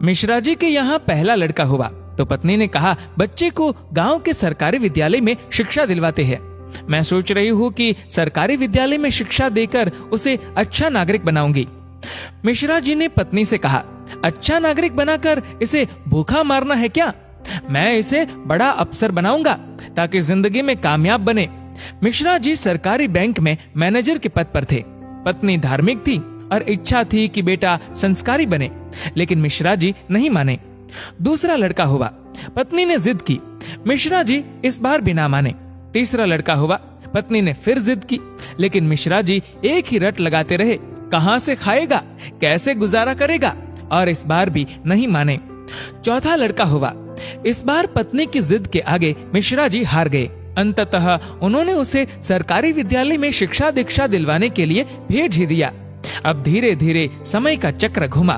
मिश्रा जी के यहाँ पहला लड़का हुआ तो पत्नी ने कहा, बच्चे को गांव के सरकारी विद्यालय में शिक्षा दिलवाते हैं। मैं सोच रही हूँ कि सरकारी विद्यालय में शिक्षा देकर उसे अच्छा नागरिक बनाऊंगी। मिश्रा जी ने पत्नी से कहा, अच्छा नागरिक बनाकर इसे भूखा मारना है क्या? मैं इसे बड़ा अफसर बनाऊंगा ताकि जिंदगी में कामयाब बने। मिश्रा जी सरकारी बैंक में मैनेजर के पद पर थे। पत्नी धार्मिक थी और इच्छा थी कि बेटा संस्कारी बने, लेकिन मिश्रा जी नहीं माने। दूसरा लड़का हुआ, पत्नी ने जिद की, मिश्रा जी इस बार भी ना माने। तीसरा लड़का हुआ, पत्नी ने फिर जिद की, लेकिन मिश्रा जी एक ही रट लगाते रहे, कहां से खाएगा, कैसे गुजारा करेगा, और इस बार भी नहीं माने। चौथा लड़का हुआ। इस बार पत्नी की जिद के आगे मिश्रा जी हार गए। अंततः उन्होंने उसे सरकारी विद्यालय में शिक्षा दीक्षा दिलवाने के लिए भेज ही दिया। अब धीरे धीरे समय का चक्र घुमा।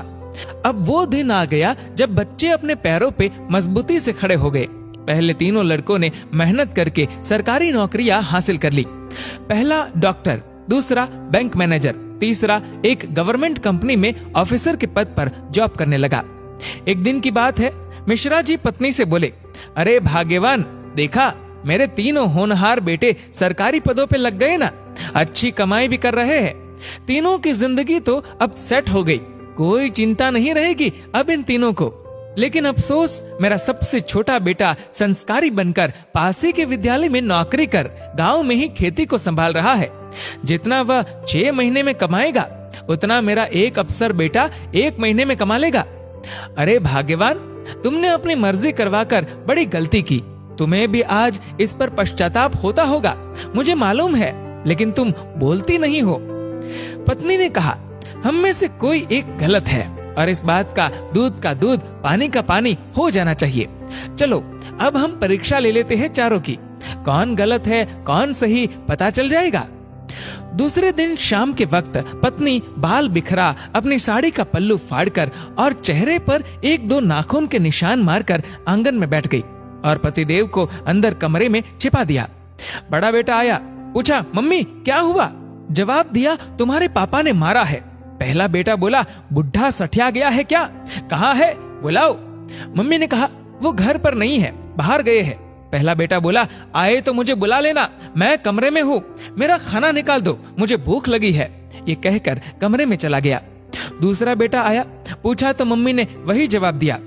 अब वो दिन आ गया जब बच्चे अपने पैरों पे मजबूती से खड़े हो गए। पहले तीनों लड़कों ने मेहनत करके सरकारी नौकरियां हासिल कर ली। पहला डॉक्टर, दूसरा बैंक मैनेजर, तीसरा एक गवर्नमेंट कंपनी में ऑफिसर के पद पर जॉब करने लगा। एक दिन की बात है, मिश्रा जी पत्नी से बोले, अरे भाग्यवान, देखा मेरे तीनों होनहार बेटे सरकारी पदों पे लग गए ना, अच्छी कमाई भी कर रहे हैं। तीनों की जिंदगी तो अब सेट हो गई, कोई चिंता नहीं रहेगी अब इन तीनों को। लेकिन अफसोस, मेरा सबसे छोटा बेटा संस्कारी बनकर पास ही के विद्यालय में नौकरी कर गांव में ही खेती को संभाल रहा है। जितना वह 6 महीने में कमाएगा उतना मेरा एक अफसर बेटा 1 महीने में कमा लेगा। अरे भाग्यवान, तुमने अपनी मर्जी करवाकर बड़ी गलती की। तुम्हें भी आज इस पर पश्चाताप होता होगा, मुझे मालूम है, लेकिन तुम बोलती नहीं हो। पत्नी ने कहा, हम में से कोई एक गलत है और इस बात का दूध पानी का पानी हो जाना चाहिए। चलो अब हम परीक्षा ले लेते हैं चारों की, कौन गलत है कौन सही पता चल जाएगा। दूसरे दिन शाम के वक्त पत्नी बाल बिखरा अपनी साड़ी का पल्लू फाड़कर और चेहरे पर 1-2 नाखून के निशान मारकर आंगन में बैठ गई और पतिदेव को अंदर कमरे में छिपा दिया। बड़ा बेटा आया, पूछा, मम्मी क्या हुआ? जवाब दिया, तुम्हारे पापा ने मारा है। पहला बेटा बोला, बुढ़ा सठिया गया है क्या? कहाँ है, बुलाओ। मम्मी ने कहा, वो घर पर नहीं है, बाहर गए हैं। पहला बेटा बोला, आए तो मुझे बुला लेना, मैं कमरे में हूँ, मेरा खाना निकाल दो, मुझे भूख लगी है। ये कहकर कमरे में चला गया। दूसरा बेटा आया, पूछा तो मम्मी ने वही जवाब दिया।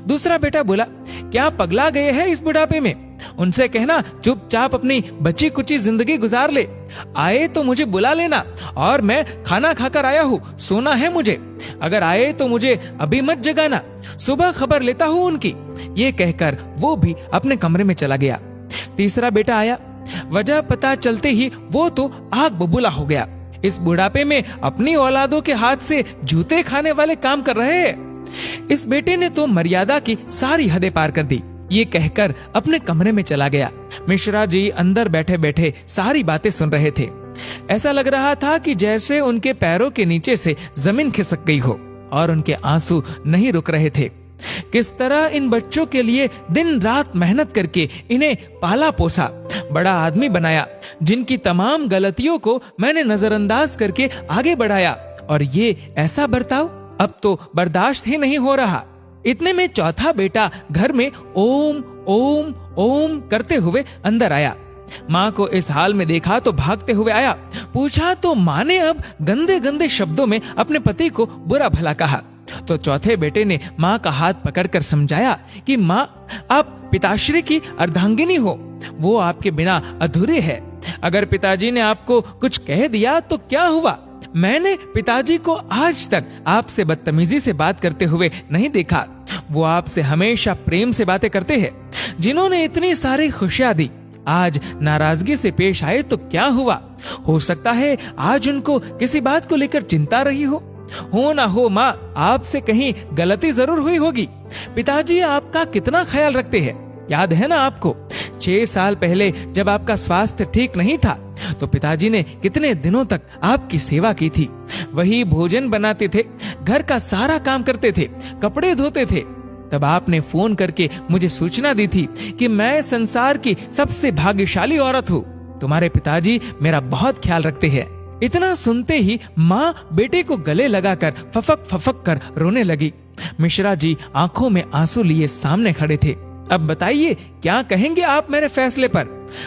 दूसरा बेटा बोला, क्या पगला गए हैं इस बुढ़ापे में? उनसे कहना चुपचाप अपनी बची कुची जिंदगी गुजार ले। आए तो मुझे बुला लेना, और मैं खाना खाकर आया हूँ, सोना है मुझे। अगर आए तो मुझे अभी मत जगाना, सुबह खबर लेता हूँ उनकी। ये कहकर वो भी अपने कमरे में चला गया। तीसरा बेटा आया, वजह पता चलते ही वो तो आग बबूला हो गया। इस बुढ़ापे में अपनी औलादों के हाथ से जूते खाने वाले काम कर रहे हैं। इस बेटे ने तो मर्यादा की सारी हदें पार कर दी। ये कहकर अपने कमरे में चला गया। मिश्रा जी अंदर बैठे बैठे सारी बातें सुन रहे थे। ऐसा लग रहा था कि जैसे उनके पैरों के नीचे से जमीन खिसक गई हो और उनके आंसू नहीं रुक रहे थे। किस तरह इन बच्चों के लिए दिन रात मेहनत करके इन्हें पाला पोसा, बड़ा आदमी बनाया, जिनकी तमाम गलतियों को मैंने नजरअंदाज करके आगे बढ़ाया, और ये ऐसा बर्ताव अब तो बर्दाश्त ही नहीं हो रहा। इतने में चौथा बेटा घर में ओम ओम ओम करते हुए अंदर आया। माँ को इस हाल में देखा तो भागते हुए आया। पूछा तो माँ ने अब गंदे गंदे शब्दों में अपने पति को बुरा भला कहा। तो चौथे बेटे ने माँ का हाथ पकड़कर समझाया कि माँ, आप पिताश्री की अर्धांगिनी हो, वो आपके बिना अधूरे है। अगर पिताजी ने आपको कुछ कह दिया तो क्या हुआ? मैंने पिताजी को आज तक आपसे बदतमीजी से बात करते हुए नहीं देखा। वो आपसे हमेशा प्रेम से बातें करते हैं। जिन्होंने इतनी सारी खुशियां दी, आज नाराजगी से पेश आए तो क्या हुआ? हो सकता है आज उनको किसी बात को लेकर चिंता रही हो ना हो माँ, आपसे कहीं गलती जरूर हुई होगी। पिताजी आपका कितना ख्याल रखते हैं, याद है ना आपको? 6 साल पहले जब आपका स्वास्थ्य ठीक नहीं था तो पिताजी ने कितने दिनों तक आपकी सेवा की थी। वही भोजन बनाते थे, घर का सारा काम करते थे, कपड़े धोते थे। तब आपने फोन करके मुझे सूचना दी थी कि मैं संसार की सबसे भाग्यशाली औरत हूँ। तुम्हारे पिताजी मेरा बहुत ख्याल रखते हैं। इतना सुनते ही माँ बेटे को गले लगाकर फफक फफक कर रोने लगी। मिश्रा जी आंखों में आंसू लिए सामने खड़े थे। अब बताइए, क्या कहेंगे आप मेरे फैसले पर?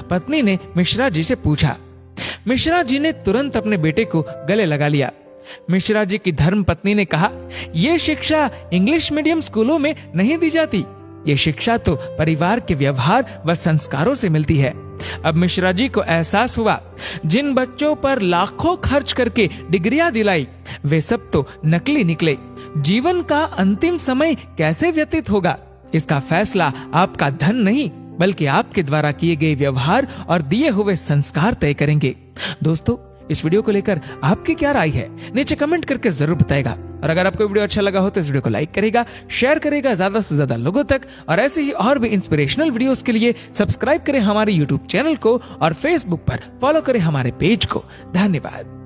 पत्नी ने मिश्रा जी से पूछा। मिश्रा जी ने तुरंत अपने बेटे को गले लगा लिया। मिश्रा जी की धर्म पत्नी ने कहा, ये शिक्षा इंग्लिश मीडियम स्कूलों में नहीं दी जाती। ये शिक्षा तो परिवार के व्यवहार व संस्कारों से मिलती है। अब मिश्रा जी को एहसास हुआ, जिन बच्चों पर लाखों खर्च करके डिग्रियां दिलाई, वे सब तो नकली निकले। जीवन का अंतिम समय कैसे व्यतीत होगा, इसका फैसला आपका धन नहीं, बल्कि आपके द्वारा किए गए व्यवहार और दिए हुए संस्कार तय करेंगे। दोस्तों, इस वीडियो को लेकर आपकी क्या राय है, नीचे कमेंट करके जरूर बताएगा। और अगर आपको वीडियो अच्छा लगा हो तो इस वीडियो को लाइक करेगा, शेयर करेगा ज्यादा से ज्यादा लोगों तक। और ऐसे ही और भी इंस्पिरेशनल वीडियोस के लिए सब्सक्राइब करें हमारे यूट्यूब चैनल को और फेसबुक पर फॉलो करें हमारे पेज को। धन्यवाद।